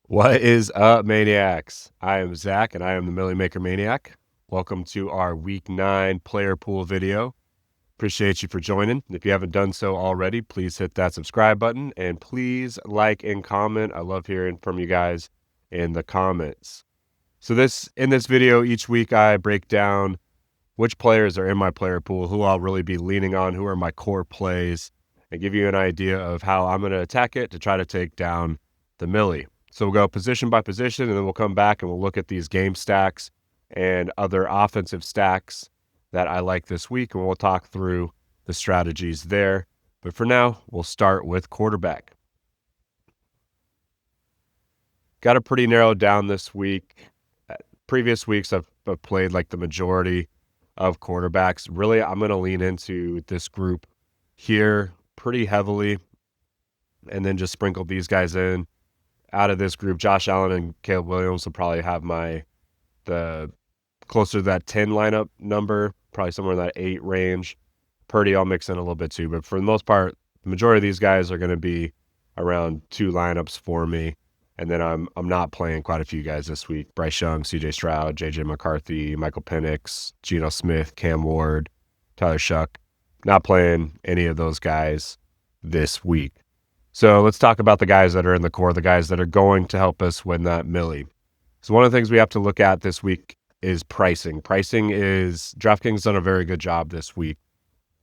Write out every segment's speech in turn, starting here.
What is up, maniacs? I am Zach, and I am the Milly Maker Maniac. Welcome to our Week 9 player pool video. Appreciate you for joining. If you haven't done so already, please hit that subscribe button, and please like and comment. I love hearing from you guys in the comments. So in this video, each week I break down which players are in my player pool, who I'll really be leaning on, who are my core plays, and give you an idea of how I'm going to attack it to try to take down the Millie. So we'll go position by position, and then we'll come back and we'll look at these game stacks and other offensive stacks that I like this week, and we'll talk through the strategies there. But for now, we'll start with quarterback. Got it pretty narrowed down this week. Previous weeks, I've played like the majority of quarterbacks. Really, I'm going to lean into this group here pretty heavily and then just sprinkle these guys in. Out of this group, Josh Allen and Caleb Williams will probably have the closer to that 10 lineup number, probably somewhere in that 8 range. Purdy, I'll mix in a little bit too, but for the most part, the majority of these guys are going to be around 2 lineups for me. And then I'm not playing quite a few guys this week. Bryce Young, CJ Stroud, JJ McCarthy, Michael Penix, Geno Smith, Cam Ward, Tyler Shuck. Not playing any of those guys this week. So let's talk about the guys that are in the core, the guys that are going to help us win that Millie. So one of the things we have to look at this week is pricing. DraftKings done a very good job this week.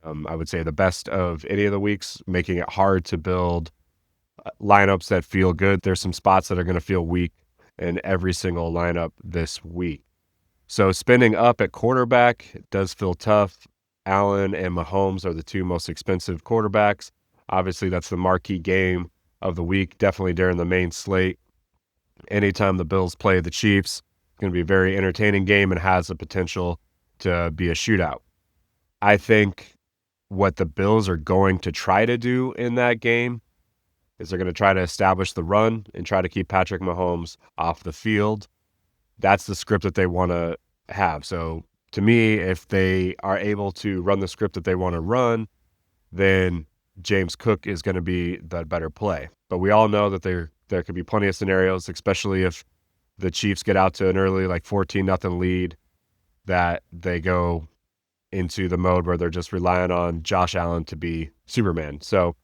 I would say the best of any of the weeks, making it hard to build lineups that feel good. There's some spots that are going to feel weak in every single lineup this week. So spending up at quarterback does feel tough. Allen and Mahomes are the 2 most expensive quarterbacks. Obviously, that's the marquee game of the week, definitely during the main slate. Anytime the Bills play the Chiefs, it's going to be a very entertaining game and has the potential to be a shootout. I think what the Bills are going to try to do in that game is they're going to try to establish the run and try to keep Patrick Mahomes off the field. That's the script that they want to have. So to me, if they are able to run the script that they want to run, then James Cook is going to be the better play. But we all know that there could be plenty of scenarios, especially if the Chiefs get out to an early 14-0 lead, that they go into the mode where they're just relying on Josh Allen to be Superman. So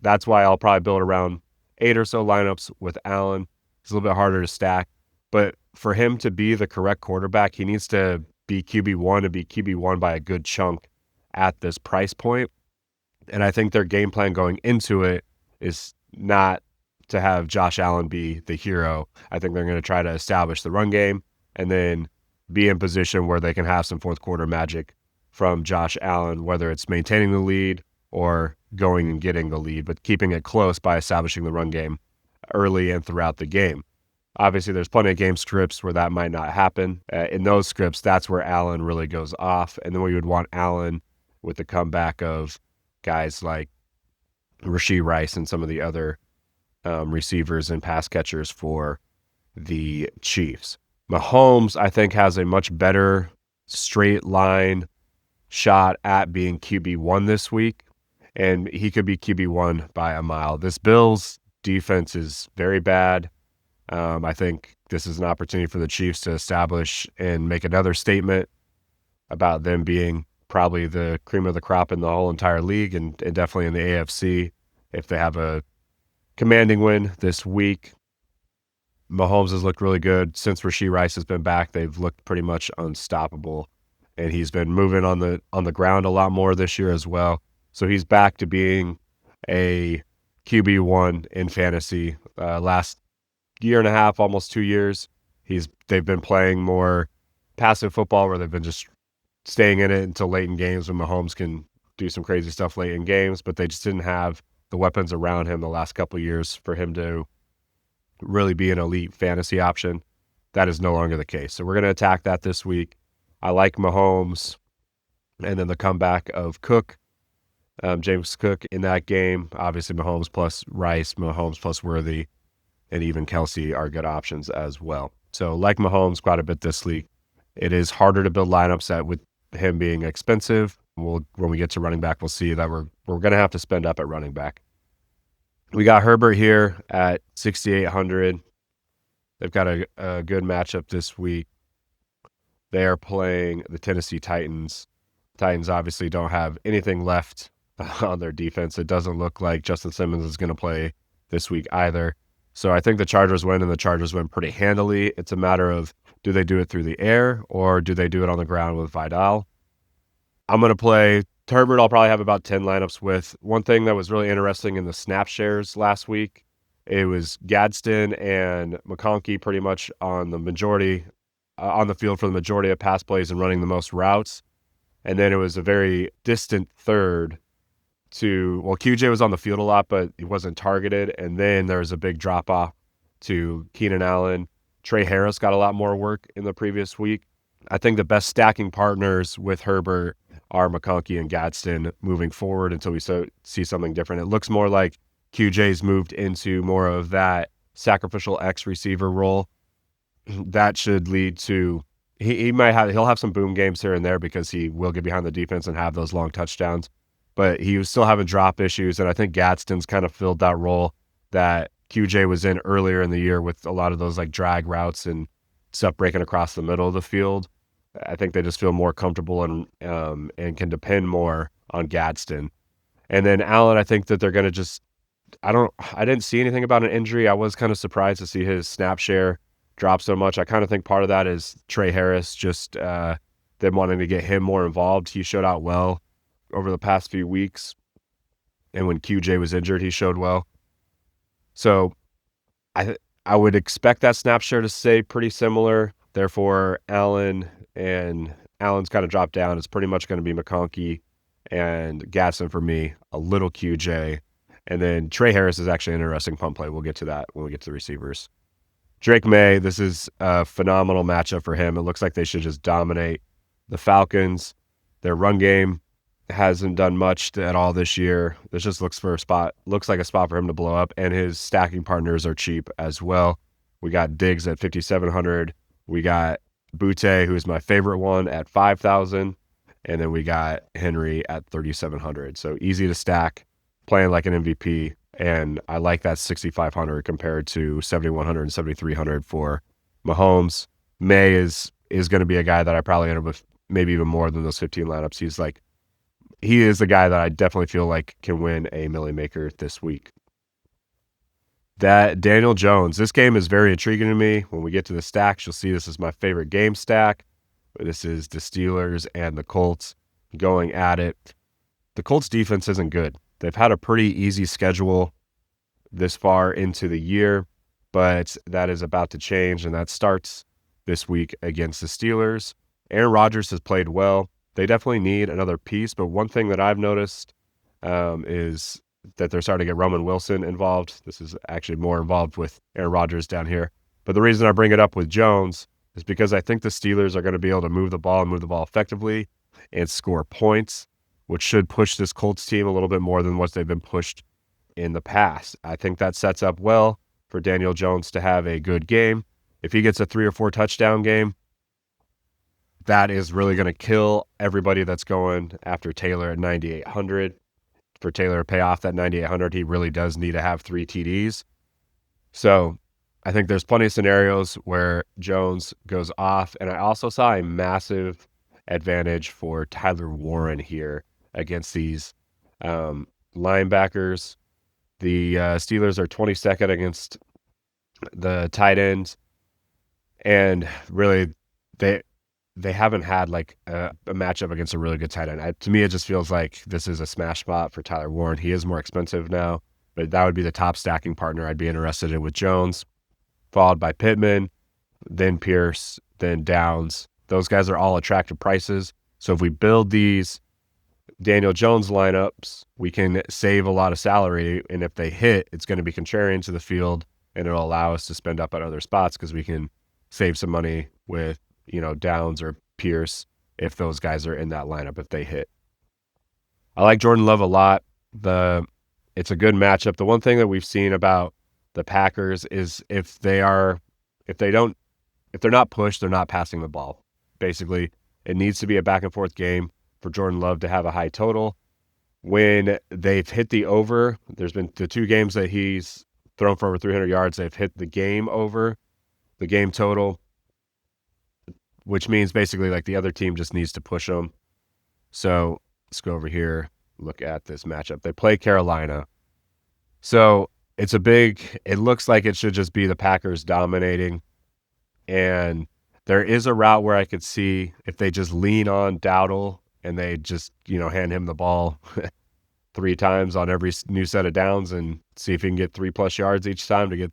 that's why I'll probably build around 8 or so lineups with Allen. It's a little bit harder to stack. But for him to be the correct quarterback, he needs to be QB1 and be QB1 by a good chunk at this price point. And I think their game plan going into it is not to have Josh Allen be the hero. I think they're going to try to establish the run game and then be in position where they can have some fourth quarter magic from Josh Allen, whether it's maintaining the lead or going and getting the lead, but keeping it close by establishing the run game early and throughout the game. Obviously, there's plenty of game scripts where that might not happen. In those scripts, that's where Allen really goes off. And then we would want Allen with the comeback of guys like Rashee Rice and some of the other receivers and pass catchers for the Chiefs. Mahomes, I think, has a much better straight line shot at being QB1 this week, and he could be QB1 by a mile. This Bills defense is very bad. I think this is an opportunity for the Chiefs to establish and make another statement about them being probably the cream of the crop in the whole entire league and definitely in the AFC if they have a commanding win this week. Mahomes has looked really good. Since Rashee Rice has been back, they've looked pretty much unstoppable. And he's been moving on the ground a lot more this year as well. So he's back to being a QB1 in fantasy. Last year and a half, almost 2 years, they've been playing more passive football where they've been just staying in it until late in games when Mahomes can do some crazy stuff late in games, but they just didn't have the weapons around him the last couple of years for him to really be an elite fantasy option. That is no longer the case. So we're going to attack that this week. I like Mahomes and then the comeback of Cook, James Cook in that game. Obviously, Mahomes plus Rice, Mahomes plus Worthy, and even Kelsey are good options as well. So like Mahomes quite a bit this week. It is harder to build lineups with him being expensive. When we get to running back, we'll see that we're going to have to spend up at running back. We got Herbert here at 6,800. They've got a good matchup this week. They are playing the Tennessee Titans. Titans obviously don't have anything left on their defense. It doesn't look like Justin Simmons is going to play this week either. So I think the Chargers win, and the Chargers win pretty handily. It's a matter of, do they do it through the air or do they do it on the ground with Vidal? I'm going to play Herbert. I'll probably have about 10 lineups with. One thing that was really interesting in the snap shares last week, it was Gadsden and McConkey pretty much on the majority, on the field for the majority of pass plays and running the most routes. And then it was a very distant third to, well, QJ was on the field a lot, but he wasn't targeted. And then there was a big drop off to Keenan Allen. Trey Harris got a lot more work in the previous week. I think the best stacking partners with Herbert are McConkey and Gadsden moving forward until we see something different. It looks more like QJ's moved into more of that sacrificial X receiver role. That should lead to, he'll have some boom games here and there because he will get behind the defense and have those long touchdowns, but he was still having drop issues. And I think Gadsden's kind of filled that role that QJ was in earlier in the year with a lot of those like drag routes and stuff breaking across the middle of the field. I think they just feel more comfortable and can depend more on Gadsden. And then Allen, I think that they're going to just, I didn't see anything about an injury. I was kind of surprised to see his snap share drop so much. I kind of think part of that is Trey Harris, just them wanting to get him more involved. He showed out well over the past few weeks. And when QJ was injured, he showed well. So I would expect that snap share to stay pretty similar. Therefore, Allen's kind of dropped down. It's pretty much going to be McConkey and Gadsden for me, a little QJ. And then Trey Harris is actually an interesting punt play. We'll get to that when we get to the receivers. Drake May, this is a phenomenal matchup for him. It looks like they should just dominate the Falcons. Their run game hasn't done much at all this year. This just looks like a spot for him to blow up, and his stacking partners are cheap as well. We got Diggs at 5,700. We got Butte, who is my favorite one, at 5,000. And then we got Henry at 3,700. So easy to stack, playing like an MVP. And I like that 6,500 compared to 7,100 and 7,300 for Mahomes. May is going to be a guy that I probably end up with maybe even more than those 15 lineups. He is the guy that I definitely feel like can win a Milly Maker this week. That Daniel Jones, this game is very intriguing to me. When we get to the stacks, you'll see this is my favorite game stack. This is the Steelers and the Colts going at it. The Colts defense isn't good. They've had a pretty easy schedule this far into the year, but that is about to change, and that starts this week against the Steelers. Aaron Rodgers has played well. They definitely need another piece, but one thing that I've noticed is that they're starting to get Roman Wilson involved. This is actually more involved with Aaron Rodgers down here. But the reason I bring it up with Jones is because I think the Steelers are going to be able to move the ball effectively and score points, which should push this Colts team a little bit more than what they've been pushed in the past. I think that sets up well for Daniel Jones to have a good game. If he gets a 3 or 4 touchdown game, that is really going to kill everybody that's going after Taylor at 9,800. For Taylor to pay off that 9,800, he really does need to have 3 TDs. So I think there's plenty of scenarios where Jones goes off. And I also saw a massive advantage for Tyler Warren here against these linebackers. The Steelers are 22nd against the tight ends. And really, they haven't had like a matchup against a really good tight end. To me, it just feels like this is a smash spot for Tyler Warren. He is more expensive now, but that would be the top stacking partner I'd be interested in with Jones, followed by Pittman, then Pierce, then Downs. Those guys are all attractive prices. So if we build these Daniel Jones lineups, we can save a lot of salary. And if they hit, it's going to be contrarian to the field, and it'll allow us to spend up at other spots because we can save some money with Downs or Pierce if those guys are in that lineup, if they hit. I like Jordan Love a lot. It's a good matchup. The one thing that we've seen about the Packers is if they're not pushed, they're not passing the ball. Basically, it needs to be a back and forth game for Jordan Love to have a high total. When they've hit the over, there's been the 2 games that he's thrown for over 300 yards, they've hit the game over. the game total, which means basically like the other team just needs to push them. So let's go over here, look at this matchup. They play Carolina. So it looks like it should just be the Packers dominating. And there is a route where I could see if they just lean on Dowdle and they just, hand him the ball 3 times on every new set of downs and see if he can get 3+ yards each time to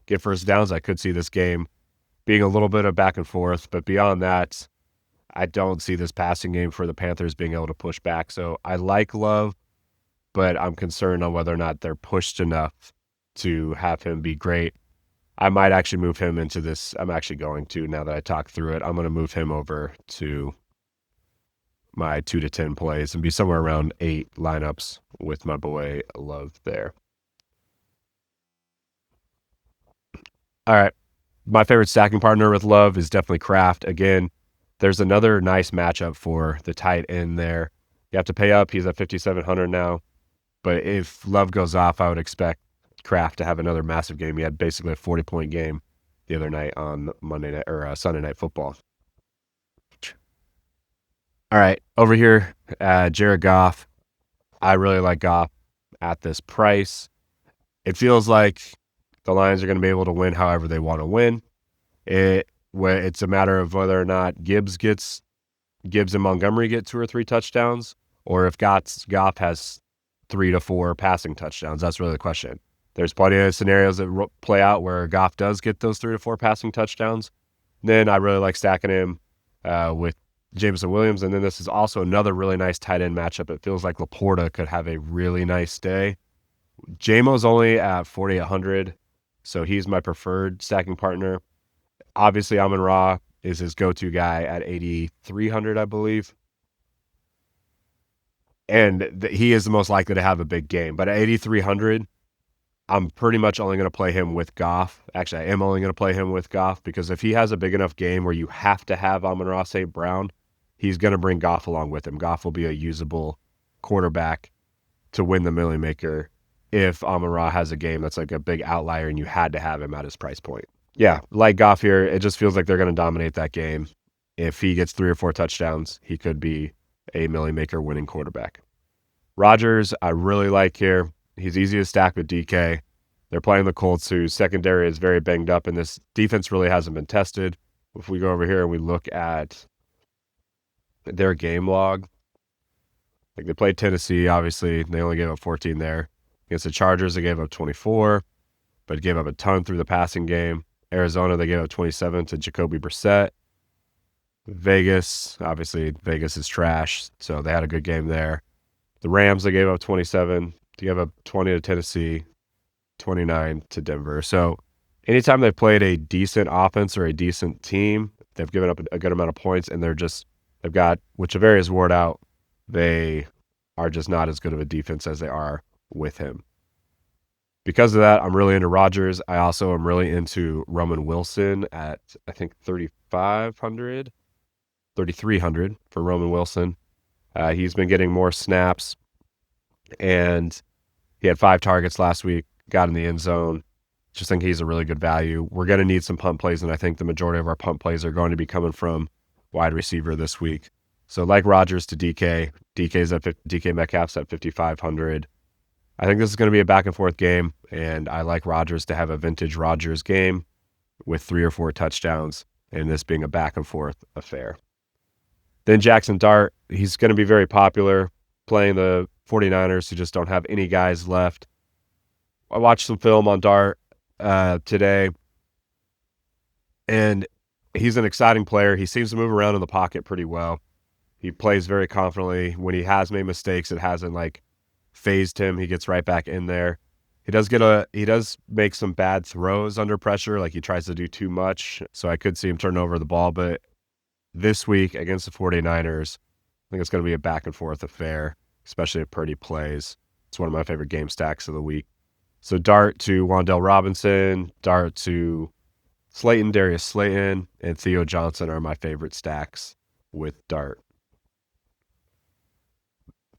get first downs. I could see this game being a little bit of back and forth, but beyond that, I don't see this passing game for the Panthers being able to push back. So I like Love, but I'm concerned on whether or not they're pushed enough to have him be great. I might actually move him into this. I'm actually going to, now that I talk through it, I'm going to move him over to my 2 to 10 plays and be somewhere around 8 lineups with my boy Love there. All right. My favorite stacking partner with Love is definitely Kraft. Again, there's another nice matchup for the tight end there. You have to pay up. He's at 5,700 now. But if Love goes off, I would expect Kraft to have another massive game. He had basically a 40-point game the other night on Monday night or Sunday Night Football. All right, over here, Jared Goff. I really like Goff at this price. It feels like the Lions are going to be able to win however they want to win. It's a matter of whether or not Gibbs and Montgomery get 2 or 3 touchdowns, or if Goff has 3 to 4 passing touchdowns. That's really the question. There's plenty of scenarios that play out where Goff does get those 3 to 4 passing touchdowns. Then I really like stacking him with Jameson Williams. And then this is also another really nice tight end matchup. It feels like Laporta could have a really nice day. Jamo's only at 4,800, so he's my preferred stacking partner. Obviously, Amon-Ra is his go-to guy at 8,300, I believe. And he is the most likely to have a big game. But at 8,300, I'm pretty much only going to play him with Goff. Actually, I am only going to play him with Goff because if he has a big enough game where you have to have Amon-Ra St. Brown, he's going to bring Goff along with him. Goff will be a usable quarterback to win the Milly Maker if Amon-Ra has a game that's like a big outlier and you had to have him at his price point. Yeah, like Goff here, it just feels like they're going to dominate that game. If he gets 3 or 4 touchdowns, he could be a Milly Maker winning quarterback. Rodgers, I really like here. He's easy to stack with DK. They're playing the Colts, whose secondary is very banged up, and this defense really hasn't been tested. If we go over here and we look at their game log, like they played Tennessee, obviously. They only gave up 14 there. Against the Chargers, they gave up 24, but gave up a ton through the passing game. Arizona, they gave up 27 to Jacoby Brissett. Vegas, obviously, Vegas is trash, so they had a good game there. The Rams, they gave up 27. They gave up 20 to Tennessee, 29 to Denver. So anytime they've played a decent offense or a decent team, they've given up a good amount of points, and they've got, with Javarius Ward out, they are just not as good of a defense as they are with him. Because of that, I'm really into Rodgers. I also am really into Roman Wilson at, I think, 3,300 for Roman Wilson. He's been getting more snaps, and he had 5 targets last week, got in the end zone. Just think he's a really good value. We're going to need some punt plays, and I think the majority of our punt plays are going to be coming from wide receiver this week. So like Rodgers to DK, DK Metcalf's at 5,500. I think this is going to be a back and forth game, and I like Rodgers to have a vintage Rodgers game with 3 or 4 touchdowns, and this being a back and forth affair. Then Jackson Dart, he's going to be very popular playing the 49ers who just don't have any guys left. I watched some film on Dart today, and he's an exciting player. He seems to move around in the pocket pretty well. He plays very confidently. When he has made mistakes, it hasn't phased him. He gets right back in there. He does make some bad throws under pressure, he tries to do too much. So I could see him turn over the ball, but this week against the 49ers, I think it's going to be a back and forth affair, especially if Purdy plays. It's one of my favorite game stacks of the week. So Dart to Wan'Dale Robinson, Dart to Darius Slayton, and Theo Johnson are my favorite stacks with Dart.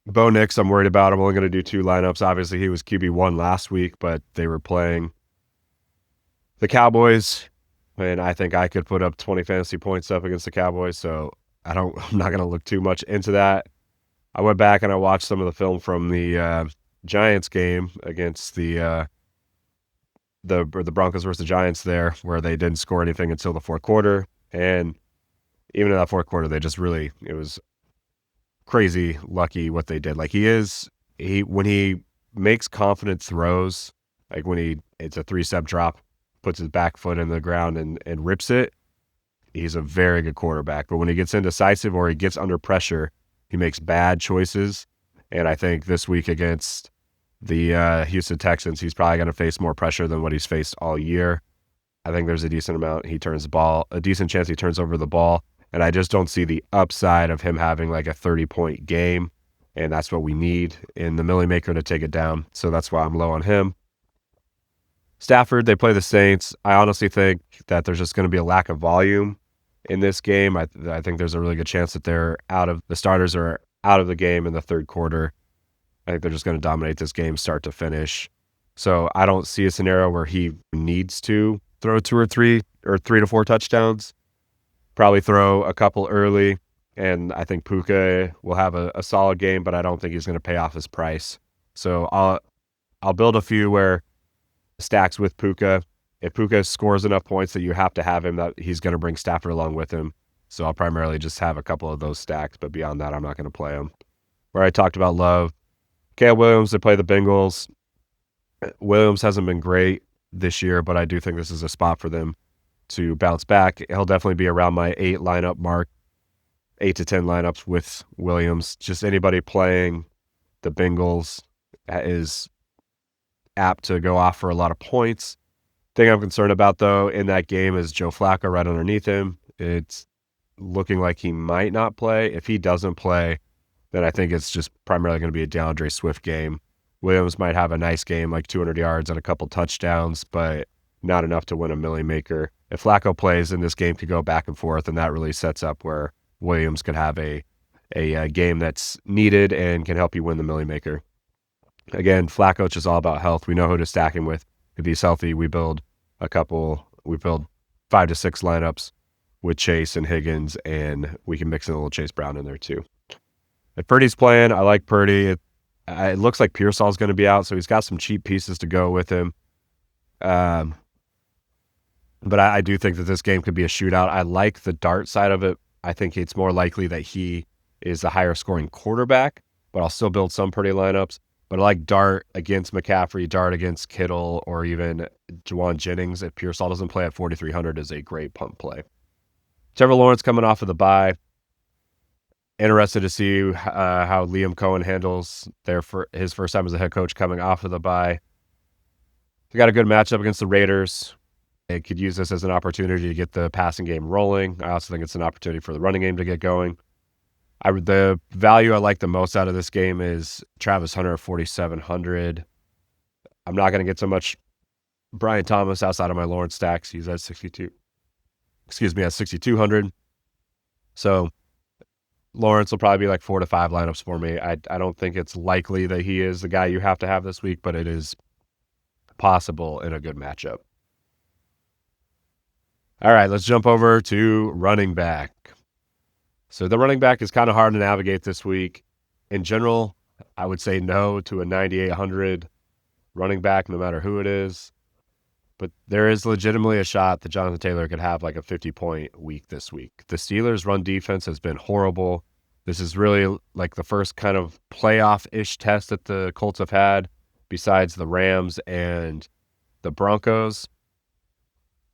Bo Nix, I'm worried about. I'm only going to do 2 lineups. Obviously, he was QB1 last week, but they were playing the Cowboys. and I think I could put up 20 fantasy points up against the Cowboys, so I'm not gonna look too much into that. I went back and I watched some of the film from the, Giants game against the Broncos versus the Giants there, where they didn't score anything until the fourth quarter, and even in that fourth quarter, they just really it was crazy lucky what they did. Like, he when he makes confident throws, like when it's a three-step drop, puts his back foot in the ground and rips it, he's a very good quarterback. But when he gets indecisive or he gets under pressure, he makes bad choices. And I think this week against the Houston Texans, he's probably going to face more pressure than what he's faced all year. I think there's a decent chance he turns over the ball. And I just don't see the upside of him having like a 30-point game. And that's what we need in the Milly Maker to take it down. So that's why I'm low on him. Stafford, they play the Saints. I honestly think that there's just going to be a lack of volume in this game. I think there's a really good chance that the starters are out of the game in the third quarter. I think they're just going to dominate this game start to finish. So I don't see a scenario where he needs to throw 2 or 3 or 3 to 4 touchdowns. Probably throw a couple early, and I think Puka will have a solid game, but I don't think he's going to pay off his price. So I'll build a few where stacks with Puka. If Puka scores enough points that you have to have him, that he's going to bring Stafford along with him. So I'll primarily just have a couple of those stacks, but beyond that, I'm not going to play him. Where I talked about Love, Caleb Williams, they play the Bengals. Williams hasn't been great this year, but I do think this is a spot for them to bounce back. He'll definitely be around my 8 lineup mark, 8 to 10 lineups with Williams. Just anybody playing the Bengals is apt to go off for a lot of points. Thing I'm concerned about, though, in that game is Joe Flacco right underneath him. It's looking like he might not play. If he doesn't play, then I think it's just primarily going to be a DeAndre Swift game. Williams might have a nice game, like 200 yards and a couple touchdowns, but not enough to win a Milly Maker. If Flacco plays, then this game could go back and forth, and that really sets up where Williams could have a game that's needed and can help you win the Milly Maker. Again, Flacco, it's just all about health. We know who to stack him with. If he's healthy, we build 5 to 6 lineups with Chase and Higgins, and we can mix in a little Chase Brown in there too. If Purdy's playing, I like Purdy. It looks like Pearsall's going to be out, so he's got some cheap pieces to go with him. But I do think that this game could be a shootout. I like the Dart side of it. I think it's more likely that he is the higher scoring quarterback, but I'll still build some Purdy lineups. But I like Dart against McCaffrey, Dart against Kittle, or even Juwan Jennings. If Pearsall doesn't play at 4,300 is a great punt play. Trevor Lawrence coming off of the bye. Interested to see how Liam Cohen handles his first time as a head coach coming off of the bye. They got a good matchup against the Raiders. They could use this as an opportunity to get the passing game rolling. I also think it's an opportunity for the running game to get going. The value I like the most out of this game is Travis Hunter at 4,700. I'm not going to get so much Brian Thomas outside of my Lawrence stacks. He's at 6,200. So Lawrence will probably be like 4 to 5 lineups for me. I don't think it's likely that he is the guy you have to have this week, but it is possible in a good matchup. All right, let's jump over to running back. So the running back is kind of hard to navigate this week. In general, I would say no to a 9,800 running back, no matter who it is. But there is legitimately a shot that Jonathan Taylor could have like a 50-point week this week. The Steelers' run defense has been horrible. This is really like the first kind of playoff-ish test that the Colts have had, besides the Rams and the Broncos.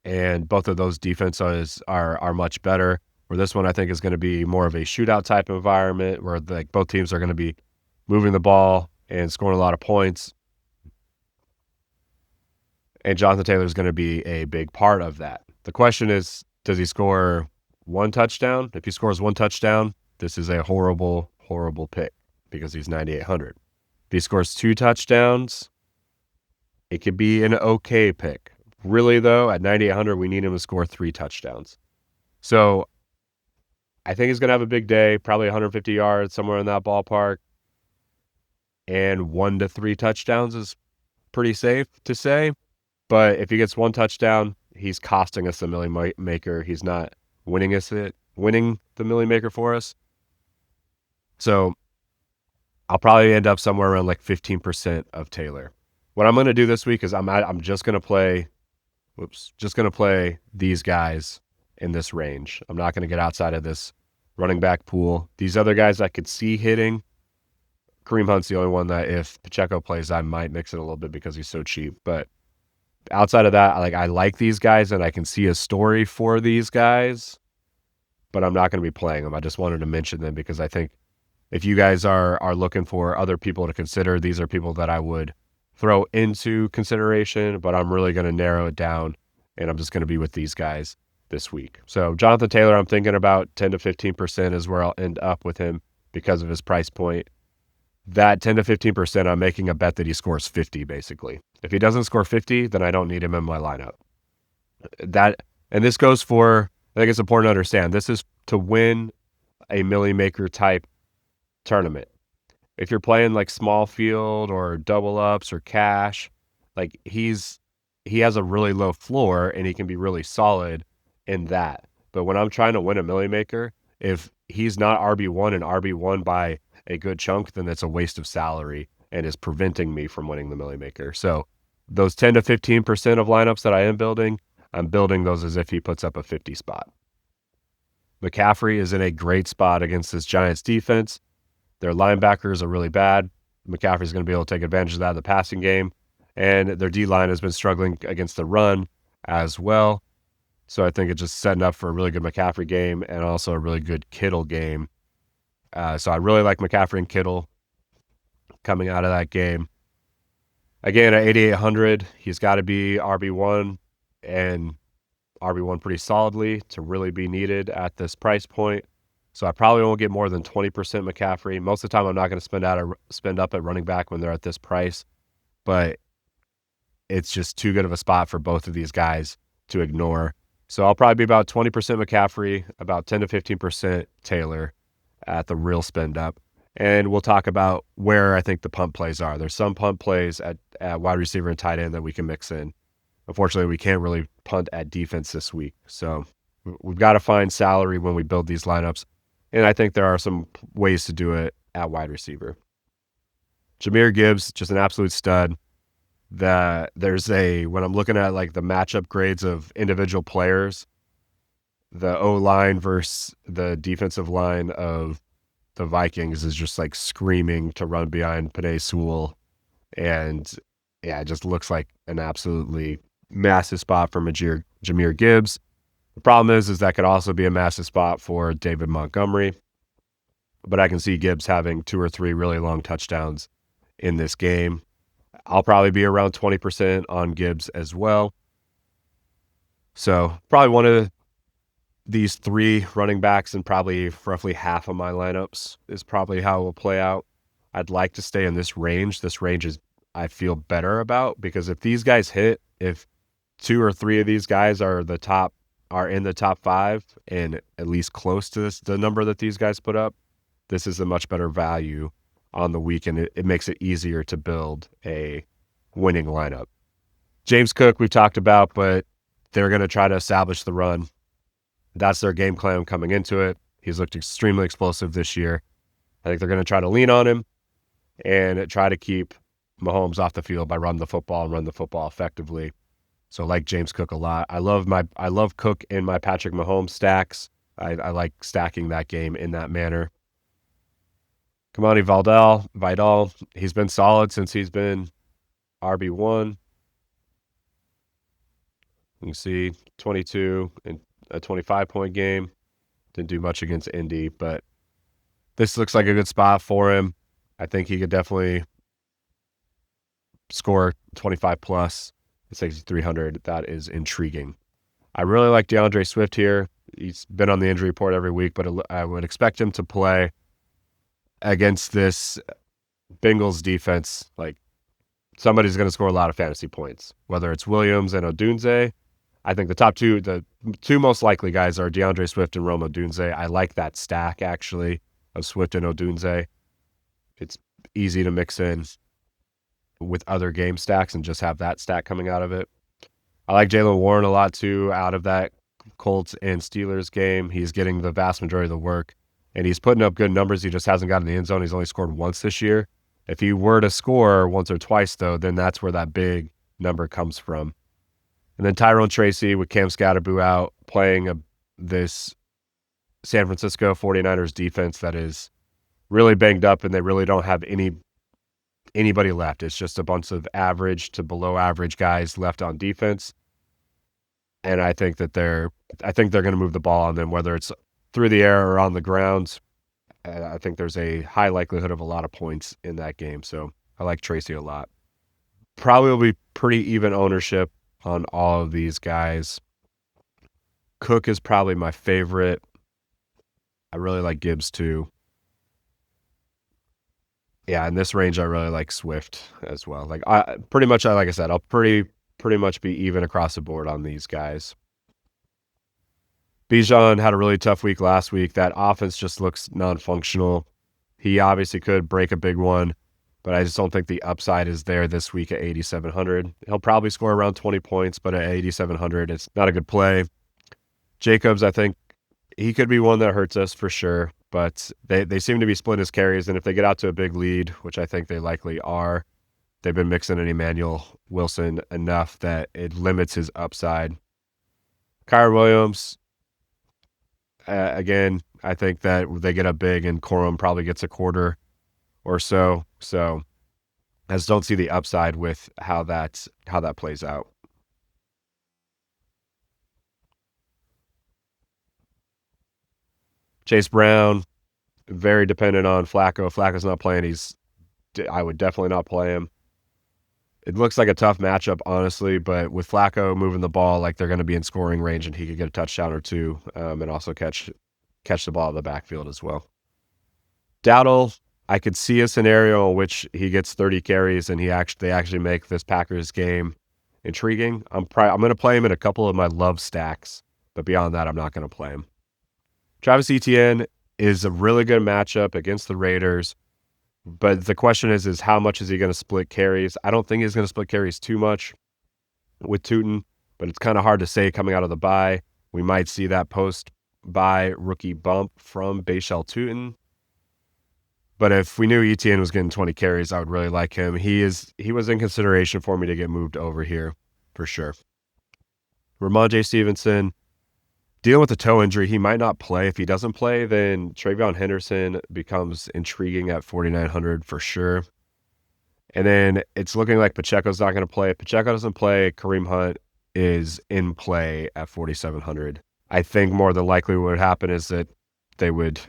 And both of those defenses are much better. Where this one, I think, is going to be more of a shootout type environment where both teams are going to be moving the ball and scoring a lot of points. And Jonathan Taylor is going to be a big part of that. The question is, does he score 1 touchdown? If he scores 1 touchdown, this is a horrible, horrible pick because he's 9,800. If he scores 2 touchdowns, it could be an okay pick. Really, though, at 9,800, we need him to score 3 touchdowns. So I think he's going to have a big day, probably 150 yards, somewhere in that ballpark. And 1 to 3 touchdowns is pretty safe to say. But if he gets 1 touchdown, he's costing us the Milly Maker. He's not winning the Milly Maker for us. So I'll probably end up somewhere around like 15% of Taylor. What I'm going to do this week is I'm just going to play these guys in this range. I'm not going to get outside of this running back pool. These other guys I could see hitting. Kareem Hunt's the only one that if Pacheco plays, I might mix it a little bit because he's so cheap. But outside of that, I like these guys and I can see a story for these guys, but I'm not going to be playing them. I just wanted to mention them because I think if you guys are looking for other people to consider, these are people that I would throw into consideration, but I'm really going to narrow it down, and I'm just going to be with these guys this week. So Jonathan Taylor, I'm thinking about 10 to 15% is where I'll end up with him because of his price point. That 10 to 15%, I'm making a bet that he scores 50, basically. If he doesn't score 50, then I don't need him in my lineup. And this goes for, I think it's important to understand, this is to win a Milly Maker type tournament. If you're playing like small field or double ups or cash, like he has a really low floor and he can be really solid in that. But when I'm trying to win a Milly Maker, if he's not RB1 and RB1 by a good chunk, then it's a waste of salary and is preventing me from winning the Milly Maker. So those 10 to 15% of lineups that I am building, I'm building those as if he puts up a 50 spot. McCaffrey is in a great spot against this Giants defense. Their linebackers are really bad. McCaffrey's going to be able to take advantage of that in the passing game. And their D-line has been struggling against the run as well. So I think it's just setting up for a really good McCaffrey game and also a really good Kittle game. So I really like McCaffrey and Kittle coming out of that game. Again, at 8,800, he's got to be RB1 and RB1 pretty solidly to really be needed at this price point. So I probably won't get more than 20% McCaffrey. Most of the time, I'm not going to spend up at running back when they're at this price, but it's just too good of a spot for both of these guys to ignore. So I'll probably be about 20% McCaffrey, about 10 to 15% Taylor at the real spend up. And we'll talk about where I think the punt plays are. There's some punt plays at wide receiver and tight end that we can mix in. Unfortunately, we can't really punt at defense this week. So we've got to find salary when we build these lineups. And I think there are some ways to do it at wide receiver. Jahmyr Gibbs, just an absolute stud. When I'm looking at like the matchup grades of individual players, the O-line versus the defensive line of the Vikings is just like screaming to run behind Penei Sewell. And yeah, it just looks like an absolutely massive spot for Jahmyr Gibbs. The problem is that could also be a massive spot for David Montgomery. But I can see Gibbs having 2 or 3 really long touchdowns in this game. I'll probably be around 20% on Gibbs as well. So probably one of these 3 running backs and probably roughly half of my lineups is probably how it will play out. I'd like to stay in this range. This range is I feel better about because if these guys hit, if 2 or 3 of these guys are in the top 5 and at least close to the number that these guys put up, this is a much better value on the week, and it makes it easier to build a winning lineup. James Cook, we've talked about, but they're going to try to establish the run. That's their game plan coming into it. He's looked extremely explosive this year. I think they're going to try to lean on him and try to keep Mahomes off the field by running the football and run the football effectively. So I like James Cook a lot. I love Cook in my Patrick Mahomes stacks. I like stacking that game in that manner. Kamani Vidal, he's been solid since he's been RB1. You can see 22 and a 25-point game. Didn't do much against Indy, but this looks like a good spot for him. I think he could definitely score 25 plus. At 6,300, that is intriguing. I really like DeAndre Swift here. He's been on the injury report every week, but I would expect him to play against this Bengals defense. Like, somebody's going to score a lot of fantasy points, whether it's Williams and Odunze. I think the two most likely guys are DeAndre Swift and Rome Odunze. I like that stack, actually, of Swift and Odunze. It's easy to mix in with other game stacks and just have that stack coming out of it. I like Jaylen Warren a lot too out of that Colts and Steelers game. He's getting the vast majority of the work, and he's putting up good numbers. He just hasn't gotten in the end zone. He's only scored once this year. If he were to score once or twice, though, then that's where that big number comes from. And then Tyrone Tracy with Cam Scatterboo out playing this San Francisco 49ers defense that is really banged up, and they really don't have anybody left. It's just a bunch of average to below average guys left on defense. And I think they're going to move the ball on them, whether it's through the air or on the ground. I think there's a high likelihood of a lot of points in that game. So I like Tracy a lot. Probably will be pretty even ownership on all of these guys. Cook is probably my favorite. I really like Gibbs too. Yeah, in this range, I really like Swift as well. Like I said, I'll pretty much be even across the board on these guys. Bijan had a really tough week last week. That offense just looks non-functional. He obviously could break a big one, but I just don't think the upside is there this week at 8,700. He'll probably score around 20 points, but at 8,700, it's not a good play. Jacobs, I think he could be one that hurts us for sure, but they seem to be splitting his carries, and if they get out to a big lead, which I think they likely are, they've been mixing in Emmanuel Wilson enough that it limits his upside. Kyrie Williams, again, I think that they get up big and Corum probably gets a quarter or so. So I just don't see the upside with how that plays out. Chase Brown, very dependent on Flacco. If Flacco's not playing, I would definitely not play him. It looks like a tough matchup, honestly, but with Flacco moving the ball, like they're going to be in scoring range, and he could get a touchdown or two, and also catch the ball in the backfield as well. Dowdle, I could see a scenario in which he gets 30 carries and they actually make this Packers game intriguing. I'm going to play him in a couple of my love stacks, but beyond that, I'm not going to play him. Travis Etienne is a really good matchup against the Raiders. But the question is how much is he going to split carries? I don't think he's going to split carries too much with Tootin, but it's kind of hard to say coming out of the bye. We might see that post-bye rookie bump from Bashal Tootin. But if we knew Etienne was getting 20 carries, I would really like him. He was in consideration for me to get moved over here for sure. Ramondre Stevenson, dealing with a toe injury, he might not play. If he doesn't play, then Travion Henderson becomes intriguing at 4,900 for sure. And then it's looking like Pacheco's not going to play. If Pacheco doesn't play, Kareem Hunt is in play at 4,700. I think more than likely what would happen is that they would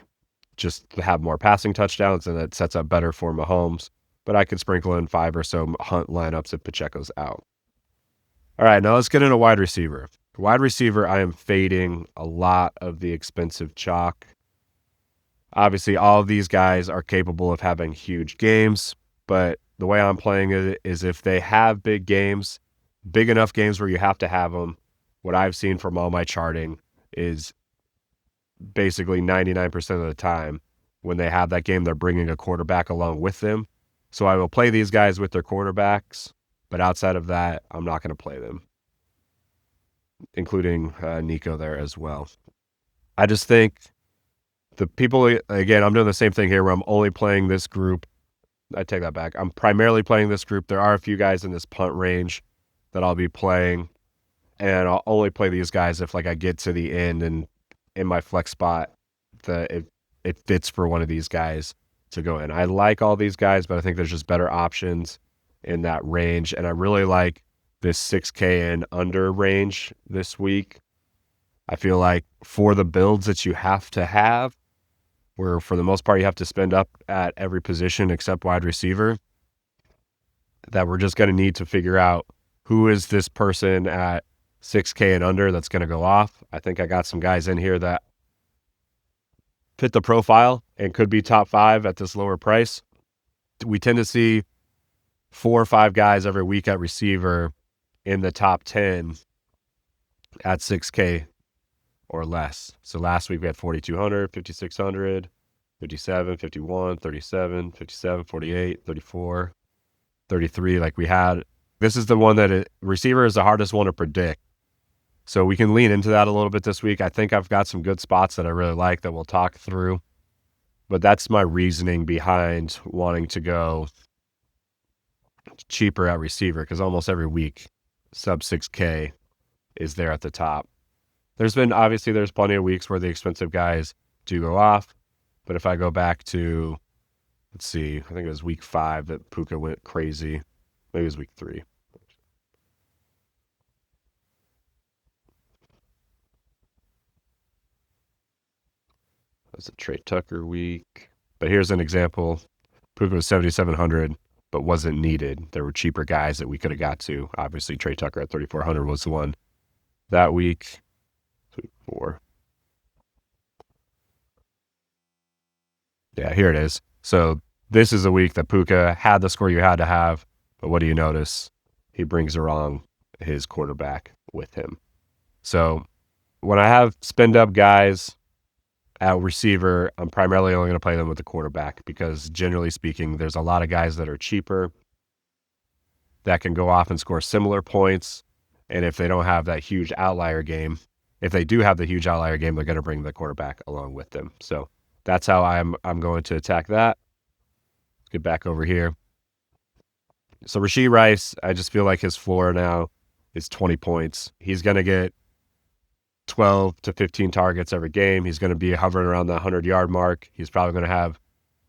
just have more passing touchdowns, and that sets up better for Mahomes. But I could sprinkle in 5 or so Hunt lineups if Pacheco's out. All right, now let's get into wide receiver. Wide receiver, I am fading a lot of the expensive chalk. Obviously, all of these guys are capable of having huge games, but the way I'm playing it is if they have big games, big enough games where you have to have them, what I've seen from all my charting is basically 99% of the time when they have that game, they're bringing a quarterback along with them. So I will play these guys with their quarterbacks, but outside of that, I'm not going to play them, including Nico there as well. I just think the people, again, I'm doing the same thing here where I'm only playing this group. I take that back. I'm primarily playing this group. There are a few guys in this punt range that I'll be playing, and I'll only play these guys if I get to the end and in my flex spot, it fits for one of these guys to go in. I like all these guys, but I think there's just better options in that range, and I really like this 6K and under range this week. I feel like for the builds that you have to have, where for the most part you have to spend up at every position except wide receiver, that we're just going to need to figure out who is this person at 6K and under that's going to go off. I think I got some guys in here that fit the profile and could be top 5 at this lower price. We tend to see 4 or 5 guys every week at receiver in the top 10 at 6K or less. So last week we had 4,200, 5,600, 57, 51, 37, 57, 48, 34, 33. Like we had This is the one that receiver is the hardest one to predict. So we can lean into that a little bit this week. I think I've got some good spots that I really like that we'll talk through. But that's my reasoning behind wanting to go cheaper at receiver, because almost every week, sub 6K is there at the top. There's plenty of weeks where the expensive guys do go off. But if I go back to, let's see, I think it was week 5 that Puka went crazy. Maybe it was week 3. It was a Trey Tucker week. But here's an example. Puka was 7,700, but wasn't needed. There were cheaper guys that we could have got to. Obviously, Trey Tucker at 3,400 was the one that week. 4. Yeah, here it is. So this is a week that Puka had the score you had to have, but what do you notice? He brings along his quarterback with him. So when I have spend up guys at receiver, I'm primarily only going to play them with the quarterback because generally speaking, there's a lot of guys that are cheaper that can go off and score similar points. And if they don't have that huge outlier game, if they do have the huge outlier game, they're going to bring the quarterback along with them. So that's how I'm going to attack that. Let's get back over here. So Rashee Rice, I just feel like his floor now is 20 points. He's going to get 12 to 15 targets every game. He's going to be hovering around the 100-yard mark. He's probably going to have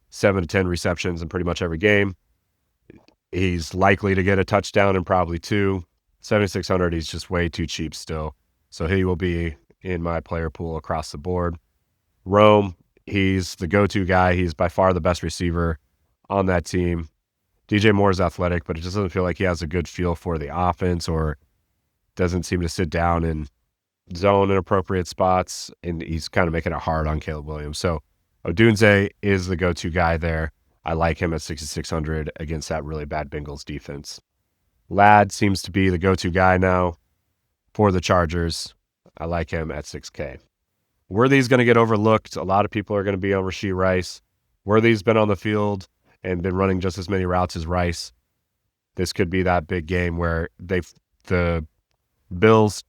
7 to 10 receptions in pretty much every game. He's likely to get a touchdown and probably 2. 7,600, he's just way too cheap still. So he will be in my player pool across the board. Rome, he's the go-to guy. He's by far the best receiver on that team. DJ Moore is athletic, but it just doesn't feel like he has a good feel for the offense or doesn't seem to sit down and zone in appropriate spots, and he's kind of making it hard on Caleb Williams. So Odunze is the go-to guy there. I like him at 6,600 against that really bad Bengals defense. Ladd seems to be the go-to guy now for the Chargers. I like him at 6K. Worthy's going to get overlooked. A lot of people are going to be on Rashee Rice. Worthy's been on the field and been running just as many routes as Rice. This could be that big game where the Bills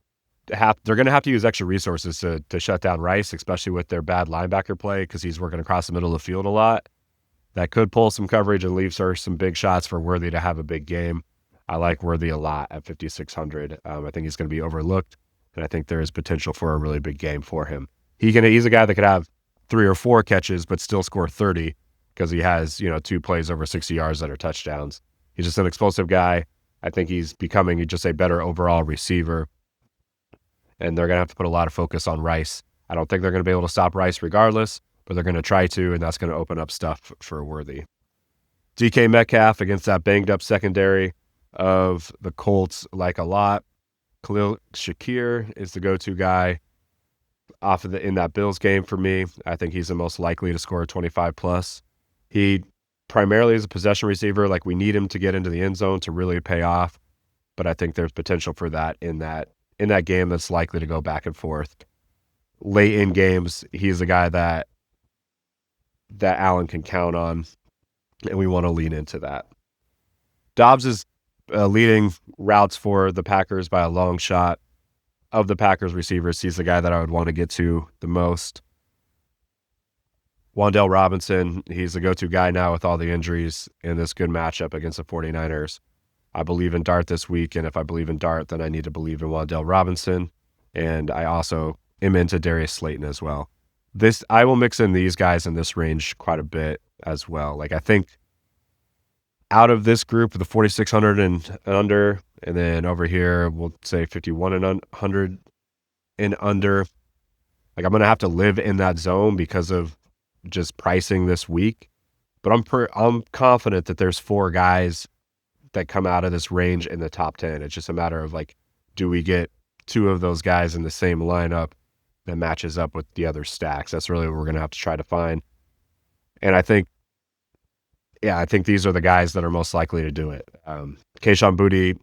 they're going to have to use extra resources to shut down Rice, especially with their bad linebacker play because he's working across the middle of the field a lot. That could pull some coverage and leave some big shots for Worthy to have a big game. I like Worthy a lot at 5,600. I think he's going to be overlooked, and I think there is potential for a really big game for him. He's a guy that could have 3 or 4 catches but still score 30 because he has 2 plays over 60 yards that are touchdowns. He's just an explosive guy. I think he's becoming just a better overall receiver, and they're going to have to put a lot of focus on Rice. I don't think they're going to be able to stop Rice regardless, but they're going to try to, and that's going to open up stuff for Worthy. DK Metcalf against that banged-up secondary of the Colts like a lot. Khalil Shakir is the go-to guy in that Bills game for me. I think he's the most likely to score 25+. He primarily is a possession receiver. Like, we need him to get into the end zone to really pay off, but I think there's potential for that in that game that's likely to go back and forth. Late in games, he's a guy that Allen can count on, and we want to lean into that. Dobbs is leading routes for the Packers by a long shot. Of the Packers receivers, he's the guy that I would want to get to the most. Wan'Dale Robinson, he's the go-to guy now with all the injuries in this good matchup against the 49ers. I believe in Dart this week, and if I believe in Dart, then I need to believe in Wan'Dale Robinson, and I also am into Darius Slayton as well. I will mix in these guys in this range quite a bit as well. Like, I think out of this group, the 4,600 and under, and then over here, we'll say 5,100 and under. Like, I'm going to have to live in that zone because of just pricing this week. But I'm confident that there's 4 guys that come out of this range in the top 10. It's just a matter of, like, do we get 2 of those guys in the same lineup that matches up with the other stacks? That's really what we're going to have to try to find. And I think these are the guys that are most likely to do it. Kayshon Boutte,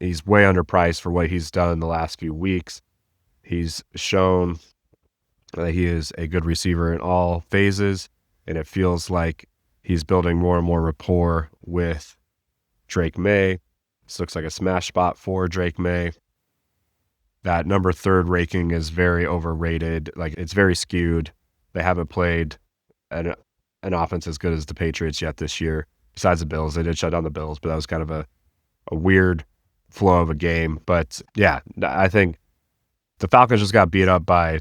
he's way underpriced for what he's done the last few weeks. He's shown that he is a good receiver in all phases, and it feels like he's building more and more rapport with Drake May. This looks like a smash spot for Drake May. That number 3 ranking is very overrated. Like, it's very skewed. They haven't played an offense as good as the Patriots yet this year. Besides the Bills, they did shut down the Bills, but that was kind of a weird flow of a game. But yeah, I think the Falcons just got beat up by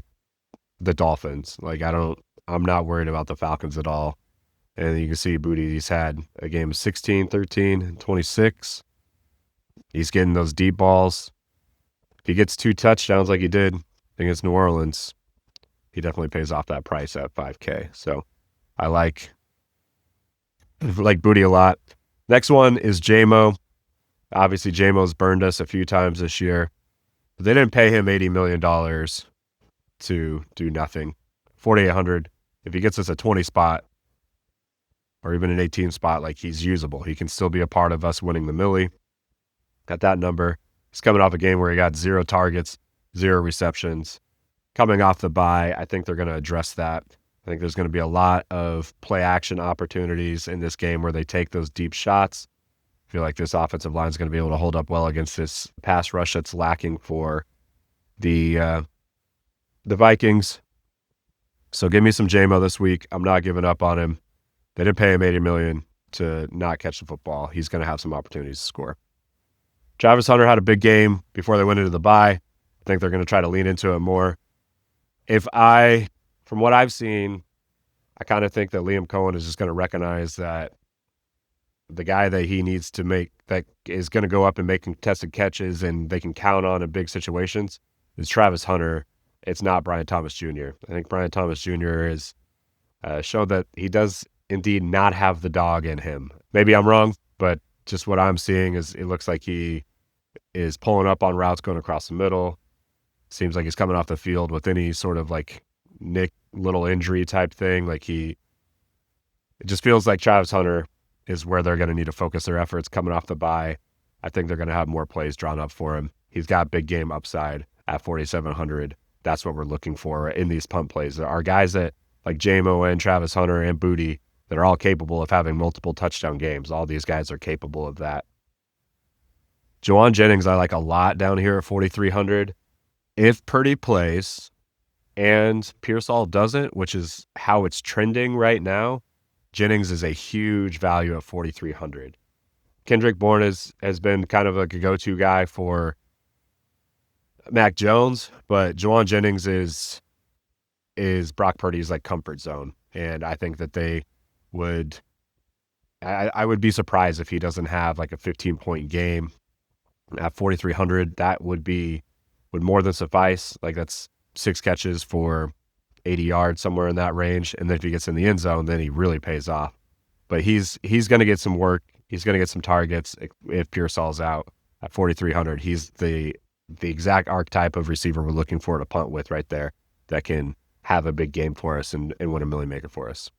the Dolphins. Like, I'm not worried about the Falcons at all. And you can see Booty, he's had a game of 16, 13, and 26. He's getting those deep balls. If he gets 2 touchdowns like he did against New Orleans, he definitely pays off that price at $5K. So I like Booty a lot. Next one is JMO. Obviously, JMO's burned us a few times this year. But they didn't pay him $80 million to do nothing. 4,800. If he gets us a 20 spot or even an 18 spot, like, he's usable. He can still be a part of us winning the Milly. At that number, he's coming off a game where he got 0 targets, 0 receptions. Coming off the bye, I think they're going to address that. I think there's going to be a lot of play action opportunities in this game where they take those deep shots. I feel like this offensive line is going to be able to hold up well against this pass rush that's lacking for the Vikings. So give me some JMO this week. I'm not giving up on him. They didn't pay him $80 million to not catch the football. He's going to have some opportunities to score. Travis Hunter had a big game before they went into the bye. I think they're going to try to lean into it more. From what I've seen, I kind of think that Liam Cohen is just going to recognize that the guy that he needs to make, that is going to go up and make contested catches and they can count on in big situations, is Travis Hunter. It's not Brian Thomas Jr. I think Brian Thomas Jr. has shown that he does indeed not have the dog in him. Maybe I'm wrong, but just what I'm seeing is it looks like he is pulling up on routes going across the middle. Seems like he's coming off the field with any sort of like little injury type thing. Like, it just feels like Travis Hunter is where they're going to need to focus their efforts coming off the bye. I think they're going to have more plays drawn up for him. He's got big game upside at 4,700. That's what we're looking for in these punt plays. There are guys that, like JMO and Travis Hunter and Booty, that are all capable of having multiple touchdown games. All these guys are capable of that. Juwan Jennings I like a lot down here at 4,300. If Purdy plays and Pearsall doesn't, which is how it's trending right now, Jennings is a huge value at 4,300. Kendrick Bourne has been kind of like a go-to guy for Mac Jones, but Juwan Jennings is Brock Purdy's like comfort zone. And I think that they would, I would be surprised if he doesn't have like a 15-point game at 4,300. That would more than suffice. Like, that's 6 catches for 80 yards, somewhere in that range. And then if he gets in the end zone, then he really pays off. But he's going to get some work. He's going to get some targets if Pearsall's out at 4,300. He's the exact archetype of receiver we're looking for to punt with right there, that can have a big game for us and win a Milly Maker for us.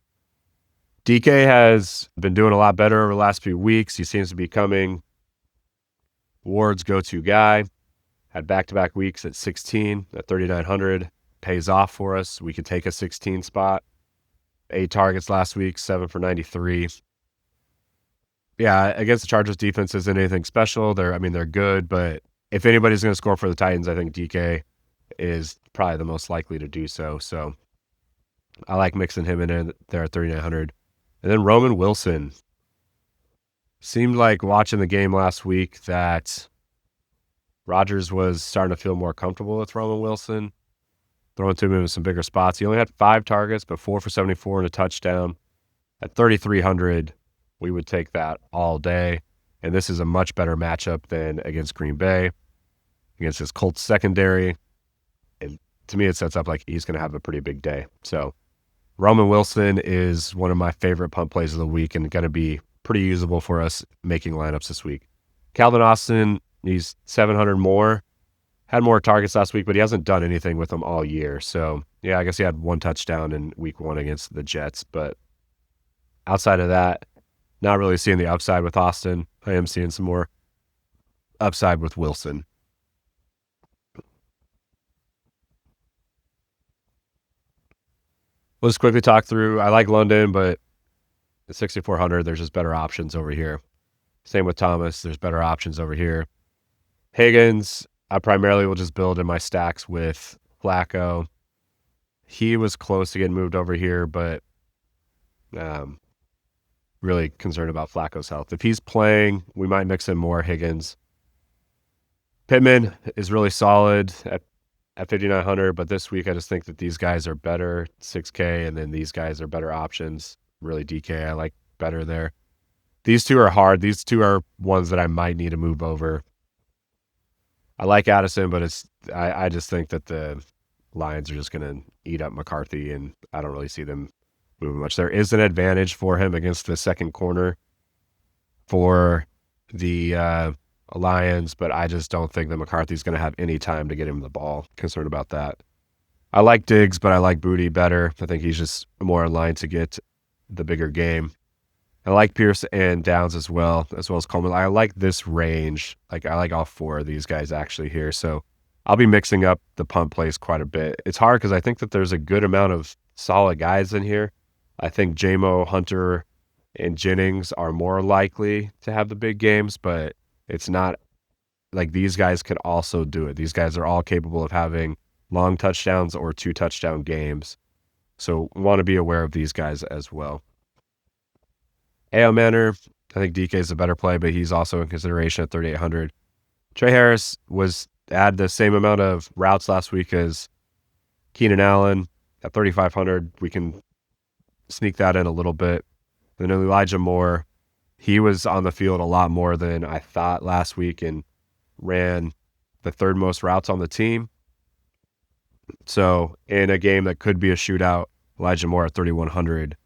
DK has been doing a lot better over the last few weeks. He seems to be becoming Ward's go-to guy. Had back-to-back weeks at 16 at 3,900. Pays off for us. We could take a 16 spot. 8 targets last week, 7 for 93. Yeah, against the Chargers defense isn't anything special. They're good, but if anybody's going to score for the Titans, I think DK is probably the most likely to do so. So I like mixing him in there at 3,900. And then Roman Wilson. Seemed like watching the game last week that Rodgers was starting to feel more comfortable with Roman Wilson, throwing to him in some bigger spots. He only had 5 targets, but 4 for 74 and a touchdown. At 3,300, we would take that all day. And this is a much better matchup than against Green Bay, against his Colts secondary. And to me, it sets up like he's going to have a pretty big day. So Roman Wilson is one of my favorite punt plays of the week and going to be pretty usable for us making lineups this week. Calvin Austin, he's 700 more. Had more targets last week, but he hasn't done anything with them all year. So, yeah, I guess he had 1 touchdown in week 1 against the Jets. But outside of that, not really seeing the upside with Austin. I am seeing some more upside with Wilson. We'll just quickly talk through. I like London, but at 6,400, there's just better options over here. Same with Thomas. There's better options over here. Higgins, I primarily will just build in my stacks with Flacco. He was close to getting moved over here, but really concerned about Flacco's health. If he's playing, we might mix in more Higgins. Pittman is really solid at 5,900, but this week I just think that these guys are better, 6K, and then these guys are better options. Really, DK, I like better there. These two are hard. These two are ones that I might need to move over. I like Addison, but I just think that the Lions are just going to eat up McCarthy, and I don't really see them moving much. There is an advantage for him against the second corner for the Lions, but I just don't think that McCarthy's going to have any time to get him the ball. Concerned about that. I like Diggs, but I like Booty better. I think he's just more in line to get the bigger game. I like Pierce and Downs as well as Coleman. I like this range. Like I like all four of these guys actually here. So I'll be mixing up the punt plays quite a bit. It's hard because I think that there's a good amount of solid guys in here. I think JMO, Hunter, and Jennings are more likely to have the big games, but it's not like these guys could also do it. These guys are all capable of having long touchdowns or 2 touchdown games. So want to be aware of these guys as well. A.O. Manor, I think DK is a better play, but he's also in consideration at 3,800. Trey Harris had the same amount of routes last week as Keenan Allen at 3,500. We can sneak that in a little bit. Then Elijah Moore, he was on the field a lot more than I thought last week and ran the third most routes on the team. So in a game that could be a shootout, Elijah Moore at 3,100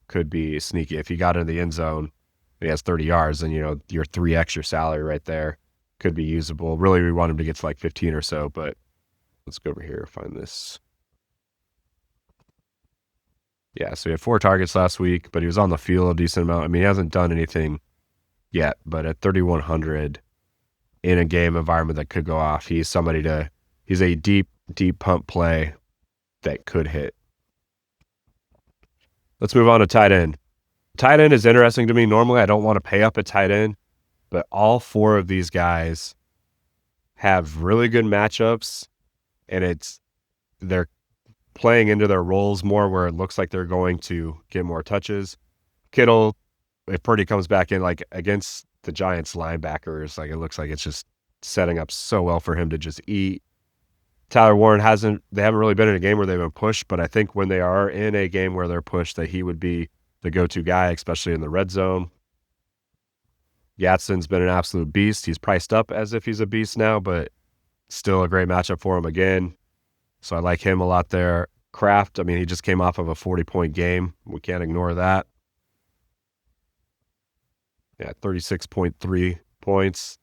could be sneaky. If he got in the end zone, he has 30 yards, then your 3x your salary right there could be usable. Really, we want him to get to like 15 or so, but let's go over here and find this. Yeah, so he had 4 targets last week, but he was on the field a decent amount. I mean, he hasn't done anything yet, but at 3,100 in a game environment that could go off, he's a deep punt play that could hit. Let's move on to tight end. Tight end is interesting to me. Normally, I don't want to pay up at tight end, but all 4 of these guys have really good matchups, and they're playing into their roles more where it looks like they're going to get more touches. Kittle, if Purdy comes back in, like against the Giants linebackers, like it looks like it's just setting up so well for him to just eat. Tyler Warren they haven't really been in a game where they've been pushed, but I think when they are in a game where they're pushed, that he would be the go-to guy, especially in the red zone. Gadsden's been an absolute beast. He's priced up as if he's a beast now, but still a great matchup for him again. So I like him a lot there. Kraft, I mean, he just came off of a 40-point game. We can't ignore that. Yeah, 36.3 points.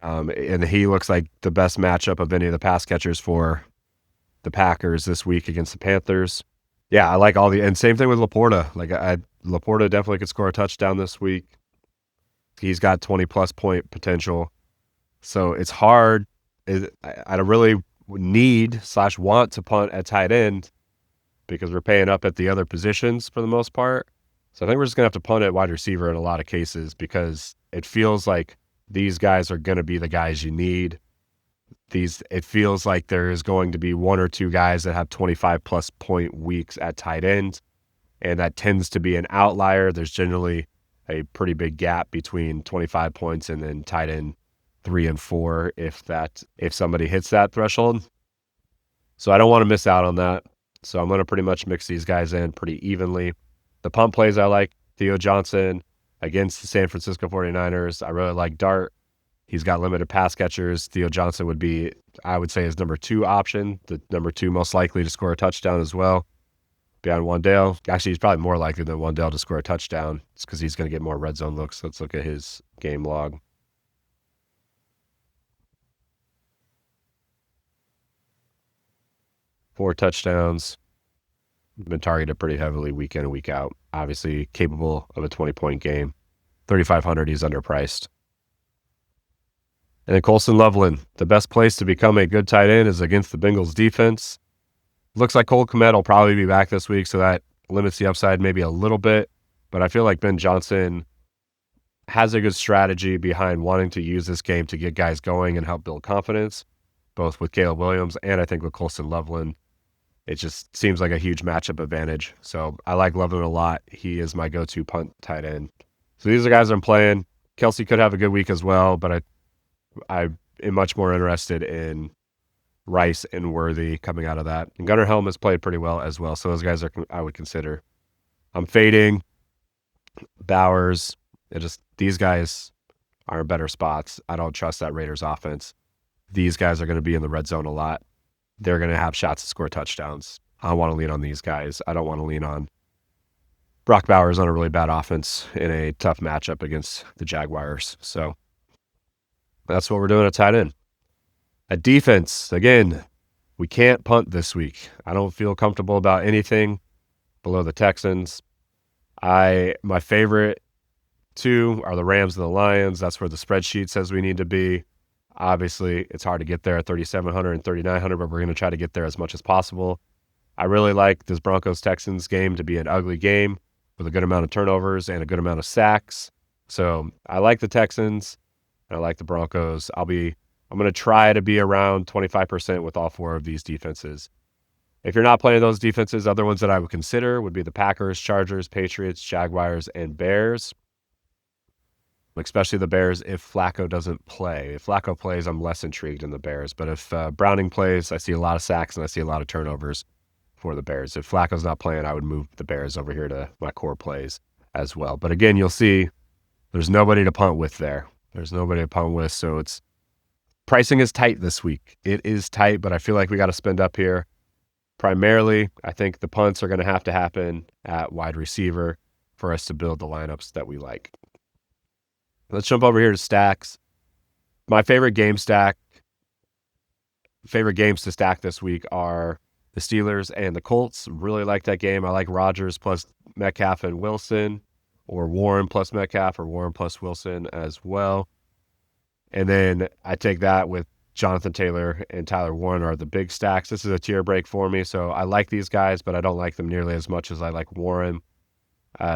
And he looks like the best matchup of any of the pass catchers for the Packers this week against the Panthers. Yeah, I like and same thing with Laporta. Like Laporta definitely could score a touchdown this week. He's got 20-plus point potential. So it's hard. I don't really need/want to punt at tight end because we're paying up at the other positions for the most part. So I think we're just going to have to punt at wide receiver in a lot of cases because it feels like these guys are going to be the guys you need. It feels like there is going to be 1 or 2 guys that have 25-plus point weeks at tight end, and that tends to be an outlier. There's generally a pretty big gap between 25 points and then tight end 3 and 4 if somebody hits that threshold. So I don't want to miss out on that. So I'm going to pretty much mix these guys in pretty evenly. The punt plays I like, Theo Johnson against the San Francisco 49ers. I really like Dart. He's got limited pass catchers. Theo Johnson would be, I would say, his number 2 option, the number 2 most likely to score a touchdown as well. Beyond Wan'Dale. Actually, he's probably more likely than Wan'Dale to score a touchdown. It's because he's going to get more red zone looks. Let's look at his game log. 4 touchdowns. Been targeted pretty heavily week in and week out. Obviously capable of a 20-point game. 3,500, he's underpriced. And then Colson Loveland. The best place to become a good tight end is against the Bengals defense. Looks like Cole Kmet will probably be back this week, so that limits the upside maybe a little bit. But I feel like Ben Johnson has a good strategy behind wanting to use this game to get guys going and help build confidence, both with Caleb Williams and I think with Colston Loveland. It just seems like a huge matchup advantage. So I like Loveland a lot. He is my go-to punt tight end. So these are guys I'm playing. Kelsey could have a good week as well, but I am much more interested in Rice and Worthy coming out of that. And Gunnar Helm has played pretty well as well. So those guys are I would consider. I'm fading Bowers. These guys are in better spots. I don't trust that Raiders offense. These guys are going to be in the red zone a lot. They're going to have shots to score touchdowns. I want to lean on these guys. I don't want to lean on Brock Bowers on a really bad offense in a tough matchup against the Jaguars. So that's what we're doing at tight end. At defense, again, we can't punt this week. I don't feel comfortable about anything below the Texans. My favorite two are the Rams and the Lions. That's where the spreadsheet says we need to be. Obviously, it's hard to get there at 3,700 and 3,900, but we're going to try to get there as much as possible. I really like this Broncos-Texans game to be an ugly game with a good amount of turnovers and a good amount of sacks. So I like the Texans and I like the Broncos. I'm going to try to be around 25% with all four of these defenses. If you're not playing those defenses, other ones that I would consider would be the Packers, Chargers, Patriots, Jaguars, and Bears. Especially the Bears if Flacco doesn't play. If Flacco plays, I'm less intrigued in the Bears. But if Browning plays, I see a lot of sacks and I see a lot of turnovers for the Bears. If Flacco's not playing, I would move the Bears over here to my core plays as well. But again, you'll see there's nobody to punt with there. There's nobody to punt with, so pricing is tight this week. It is tight, but I feel like we got to spend up here. Primarily, I think the punts are going to happen at wide receiver for us to build the lineups that we like. Let's jump over here to stacks. My favorite games to stack this week are the Steelers and the Colts. Really like that game. I like Rodgers plus Metcalf and Wilson, or Warren plus Metcalf, or Warren plus Wilson as well. And then I take that with Jonathan Taylor and Tyler Warren are the big stacks. This is a tier break for me, so I like these guys, but I don't like them nearly as much as I like Warren.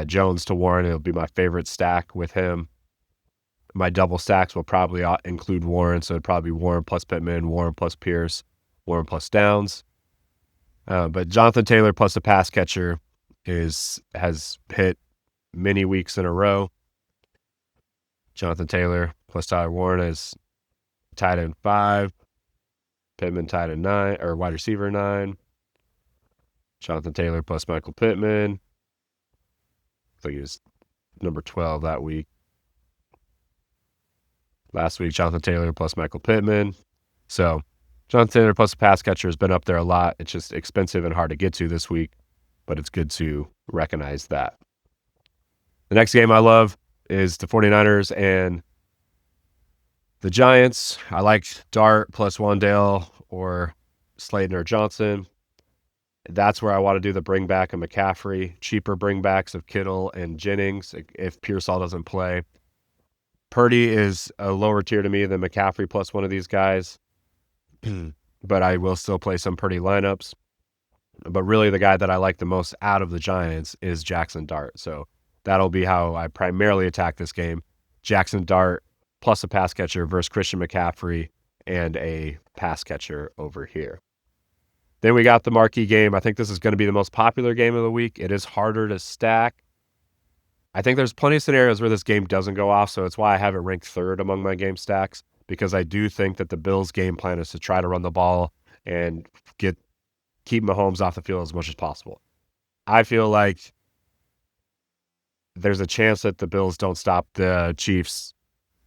Jones to Warren, it'll be my favorite stack with him. My double stacks will probably include Warren, so it'd probably be Warren plus Pittman, Warren plus Pierce, Warren plus Downs. But Jonathan Taylor plus a pass catcher has hit many weeks in a row. Jonathan Taylor plus Tyler Warren is tight end 5. Pittman tight end 9, or wide receiver 9. Jonathan Taylor plus Michael Pittman. I think he was number 12 that week. Last week, Jonathan Taylor plus Michael Pittman. So Jonathan Taylor plus a pass catcher has been up there a lot. It's just expensive and hard to get to this week, but it's good to recognize that. The next game I love is the 49ers and the Giants. I like Dart plus Wandale or Slayton or Johnson. That's where I want to do the bring back of McCaffrey, cheaper bringbacks of Kittle and Jennings if Pearsall doesn't play. Purdy is a lower tier to me than McCaffrey plus one of these guys, but I will still play some Purdy lineups. But really the guy that I like the most out of the Giants is Jackson Dart. So that'll be how I primarily attack this game. Jackson Dart plus a pass catcher versus Christian McCaffrey and a pass catcher over here. Then we got the marquee game. I think this is going to be the most popular game of the week. It is harder to stack. I think there's plenty of scenarios where this game doesn't go off, so it's why I have it ranked third among my game stacks, because I do think that the Bills' game plan is to try to run the ball and keep Mahomes off the field as much as possible. I feel like there's a chance that the Bills don't stop the Chiefs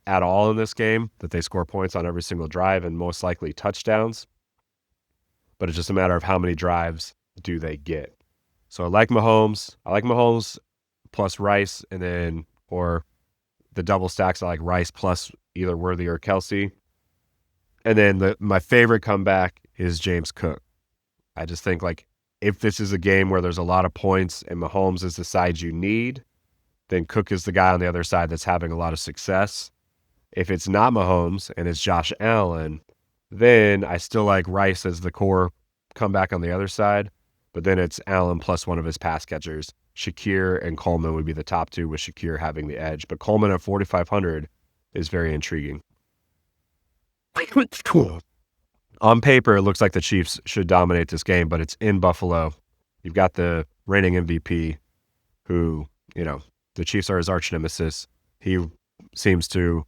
at all in this game, that they score points on every single drive and most likely touchdowns. But it's just a matter of how many drives do they get. So I like Mahomes. Plus Rice, and then, or the double stacks, I like Rice plus either Worthy or Kelsey. And then my favorite comeback is James Cook. I just think, like, if this is a game where there's a lot of points and Mahomes is the side you need, then Cook is the guy on the other side that's having a lot of success. If it's not Mahomes and it's Josh Allen, then I still like Rice as the core comeback on the other side, but then it's Allen plus one of his pass catchers Shakir and Coleman would be the top two, with Shakir having the edge. But Coleman at 4,500 is very intriguing. On paper, it looks like the Chiefs should dominate this game, but it's in Buffalo. You've got the reigning MVP, who, the Chiefs are his arch nemesis. He seems to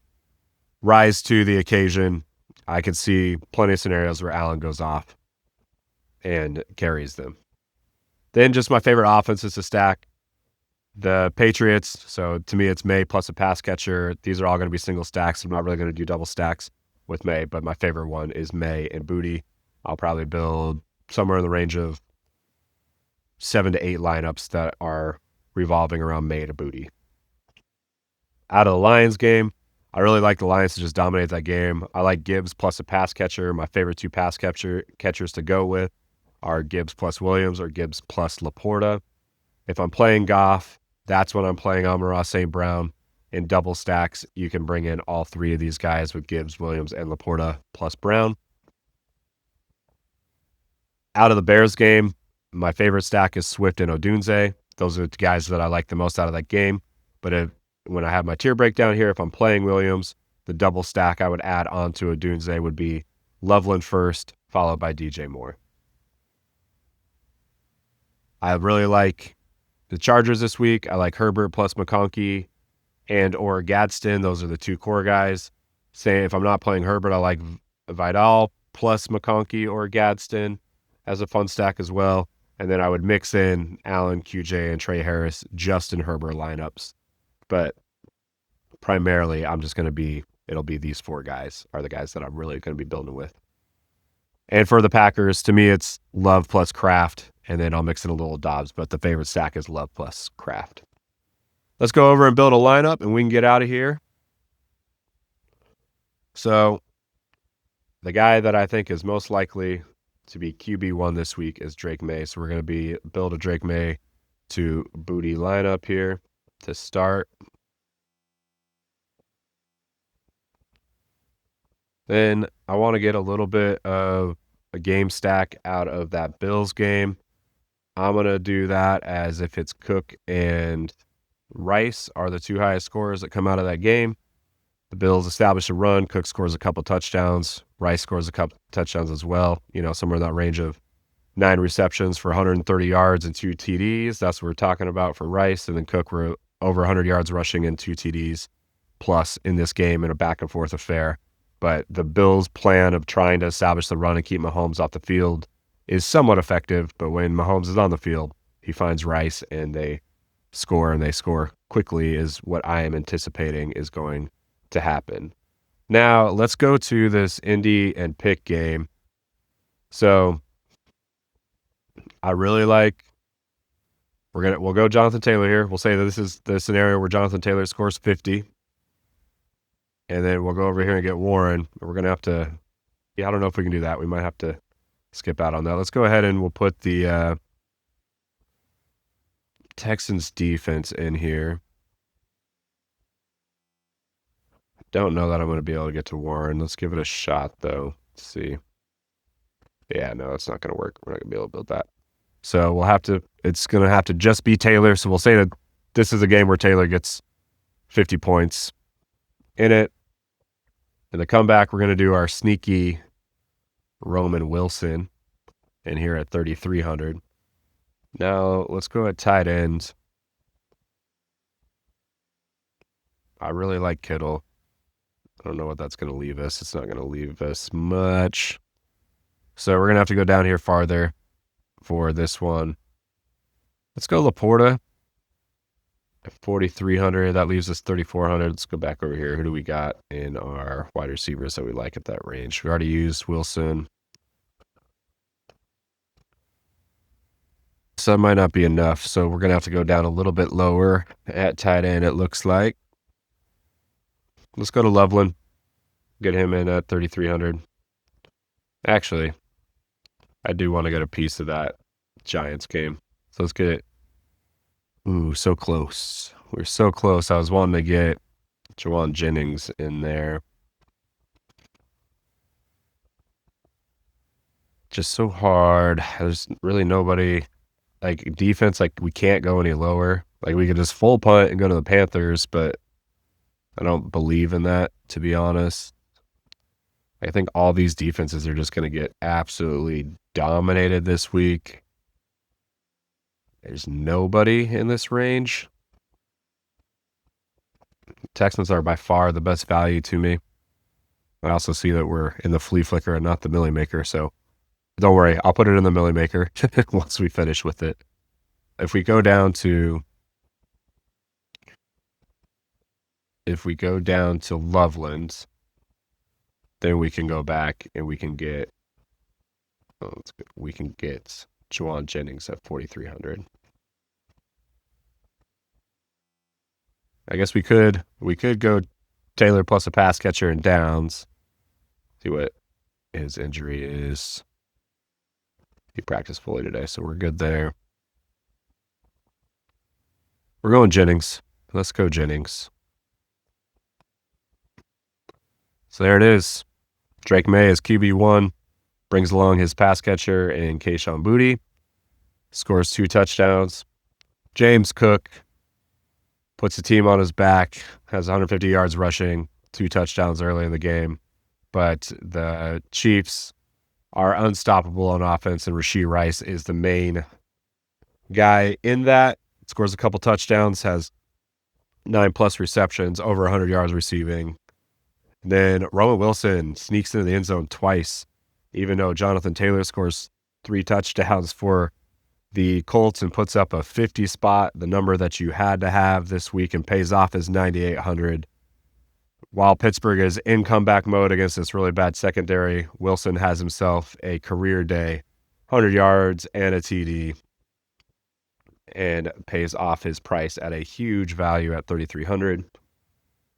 rise to the occasion. I could see plenty of scenarios where Allen goes off and carries them. Then just my favorite offenses to stack, the Patriots. So to me, it's May plus a pass catcher. These are all going to be single stacks. I'm not really going to do double stacks with May, but my favorite one is May and Booty. I'll probably build somewhere in the range of 7 to 8 lineups that are revolving around May to Booty. Out of the Lions game, I really like the Lions to just dominate that game. I like Gibbs plus a pass catcher. My favorite 2 pass catchers to go with are Gibbs plus Williams or Gibbs plus Laporta. If I'm playing Goff, that's when I'm playing Amon-Ra St. Brown. In double stacks, you can bring in all 3 of these guys with Gibbs, Williams, and Laporta plus Brown. Out of the Bears game, my favorite stack is Swift and Odunze. Those are the guys that I like the most out of that game. But when I have my tier breakdown here, if I'm playing Williams, the double stack I would add on to Odunze would be Loveland first, followed by DJ Moore. I really like the Chargers this week. I like Herbert plus McConkey and or Gadsden. Those are the 2 core guys. Say if I'm not playing Herbert, I like Vidal plus McConkey or Gadsden as a fun stack as well. And then I would mix in Allen, QJ, and Trey Harris just in Herbert lineups. But primarily, it'll be these 4 guys are the guys that I'm really going to be building with. And for the Packers, to me, it's Love plus Kraft, and then I'll mix in a little Dobbs, but the favorite stack is Love plus Kraft. Let's go over and build a lineup, and we can get out of here. So the guy that I think is most likely to be QB1 this week is Drake May. So we're going to build a Drake May to Booty lineup here to start. Then I want to get a little bit of a game stack out of that Bills game. I'm going to do that as if it's Cook and Rice are the 2 highest scorers that come out of that game. The Bills establish a run. Cook scores a couple touchdowns. Rice scores a couple touchdowns as well. Somewhere in that range of 9 receptions for 130 yards and 2 TDs. That's what we're talking about for Rice. And then Cook were over 100 yards rushing and 2 TDs plus in this game in a back and forth affair. But the Bills' plan of trying to establish the run and keep Mahomes off the field is somewhat effective. But when Mahomes is on the field, he finds Rice and they score, and they score quickly is what I am anticipating is going to happen. Now, let's go to this Indy and pick game. So I really like we'll go Jonathan Taylor here. We'll say that this is the scenario where Jonathan Taylor scores 50. And then we'll go over here and get Warren. We're going to have to, I don't know if we can do that. We might have to skip out on that. Let's go ahead and we'll put the Texans defense in here. I don't know that I'm going to be able to get to Warren. Let's give it a shot, though. Let's see. Yeah, no, it's not going to work. We're not going to be able to build that. So it's going to have to just be Taylor. So we'll say that this is a game where Taylor gets 50 points in it. In the comeback, we're going to do our sneaky Roman Wilson in here at 3,300. Now, let's go at tight ends. I really like Kittle. I don't know what that's going to leave us. It's not going to leave us much. So we're going to have to go down here farther for this one. Let's go Laporta at 4,300. That leaves us 3,400. Let's go back over here. Who do we got in our wide receivers that we like at that range? We already used Wilson. So that might not be enough. So we're going to have to go down a little bit lower at tight end, it looks like. Let's go to Loveland. Get him in at 3,300. Actually, I do want to get a piece of that Giants game. So let's get it. Ooh, so close. We're so close. I was wanting to get Jawan Jennings in there. Just so hard. There's really nobody like defense, like we can't go any lower. Like we could just full punt and go to the Panthers, but I don't believe in that, to be honest. I think all these defenses are just going to get absolutely dominated this week. There's nobody in this range. Texans are by far the best value to me. I also see that we're in the flea flicker and not the Milly Maker, so don't worry. I'll put it in the Milly Maker once we finish with it. If we go down to Loveland, then we can go back and we can get Juwan Jennings at 4,300. I guess we could go Taylor plus a pass catcher and Downs. See what his injury is. He practiced fully today, so we're good there. We're going Jennings. Let's go Jennings. So there it is. Drake May is QB1. Brings along his pass catcher in Kayshon Boutte. Scores 2 touchdowns. James Cook puts the team on his back. Has 150 yards rushing. 2 touchdowns early in the game. But the Chiefs are unstoppable on offense, and Rashee Rice is the main guy in that. Scores a couple touchdowns, has 9+ receptions, over 100 yards receiving. Then Roman Wilson sneaks into the end zone twice, even though Jonathan Taylor scores 3 touchdowns for the Colts and puts up a 50 spot, the number that you had to have this week, and pays off his 9,800. While Pittsburgh is in comeback mode against this really bad secondary, Wilson has himself a career day, 100 yards and a TD, and pays off his price at a huge value at 3,300.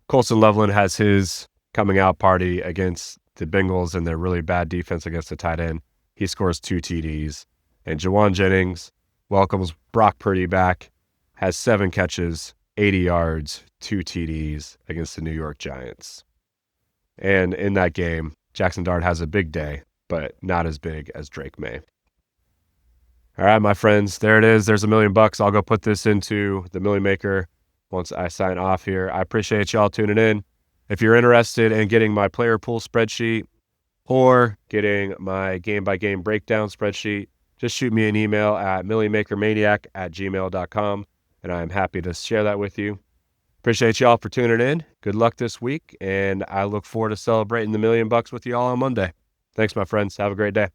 Colson Loveland has his coming out party against the Bengals and their really bad defense against the tight end. He scores 2 TDs. And Juwan Jennings welcomes Brock Purdy back, has 7 catches, 80 yards, 2 TDs against the New York Giants. And in that game, Jackson Dart has a big day, but not as big as Drake May. All right, my friends, there it is. There's $1 million. I'll go put this into the Milly Maker once I sign off here. I appreciate y'all tuning in. If you're interested in getting my player pool spreadsheet or getting my game-by-game breakdown spreadsheet, just shoot me an email at millymakermaniac@gmail.com, and I'm happy to share that with you. Appreciate y'all for tuning in. Good luck this week, and I look forward to celebrating the $1 million with you all on Monday. Thanks, my friends. Have a great day.